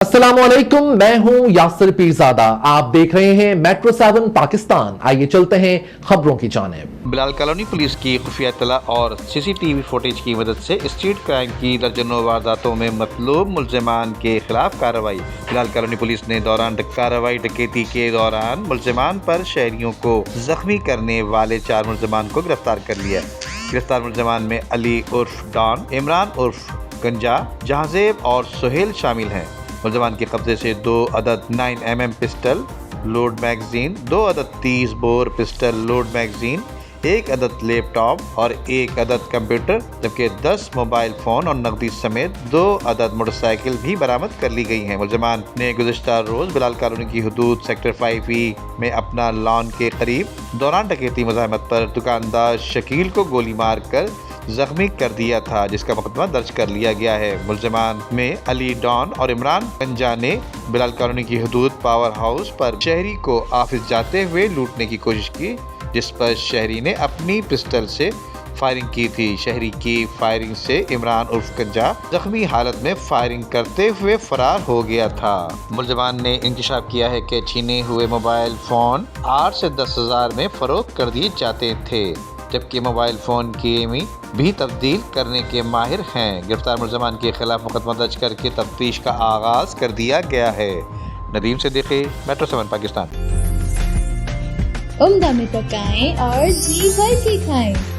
अस्सलामुअलैकुम, मैं हूं यासिर पीरजादा। आप देख रहे हैं मेट्रो 7 पाकिस्तान। आइए चलते हैं खबरों की जानिब। बिलाल कॉलोनी पुलिस की खुफिया इत्तला और सीसीटीवी फुटेज की मदद से स्ट्रीट क्राइम की दर्जनों वारदातों में मतलूब मुल्जिमान के खिलाफ कार्रवाई। बिलाल कॉलोनी पुलिस ने दौरान कार्रवाई डकैती के दौरान मुल्जिमान पर शहरियों को जख्मी करने वाले 4 मुल्जिमान को गिरफ्तार कर लिया। गिरफ्तार मुल्जिमान में अली उर्फ डॉन, इमरान उर्फ गंजा, जहाजेब और सुहेल शामिल हैं। मुल्जिमान के कब्जे से 2 अदद 9mm पिस्टल लोड मैगजीन, 2 अदद 30 बोर पिस्टल लोड मैगजीन, 1 अदद लैपटॉप और 1 अदद कंप्यूटर, जबकि 10 मोबाइल फोन और नकदी समेत 2 अदद मोटरसाइकिल भी बरामद कर ली गई हैं। मुल्जिमान ने गुज़िश्ता रोज बिलाल कॉलोनी की हदूद सेक्टर 5E में अपना लॉन के करीब दौरान डकैती मुज़ाहमत पर दुकानदार शकील को गोली मार कर जख्मी कर दिया था, जिसका मुकदमा दर्ज कर लिया गया है। मुल्जिमान में अली डॉन और इमरान गंजा ने बिलाल कॉलोनी की हदूद पावर हाउस पर शहरी को ऑफिस जाते हुए लूटने की कोशिश की, जिस पर शहरी ने अपनी पिस्टल से फायरिंग की थी। शहरी की फायरिंग से इमरान उर्फ गंजा जख्मी हालत में फायरिंग करते हुए फरार हो गया था। मुल्जिमान ने इंकशाफ किया है कि छीने हुए मोबाइल फोन 8 से 10 हज़ार में फरोख्त कर दिए जाते थे, जबकि मोबाइल फ़ोन की भी तब्दील करने के माहिर हैं। गिरफ्तार मुल्जिमान के खिलाफ मुकदमा दर्ज करके तफ्तीश का आगाज कर दिया गया है। नदीम सिद्दीकी, मेट्रो 7 पाकिस्तान। उम्दा में पकाएं और जी भर के खाएं।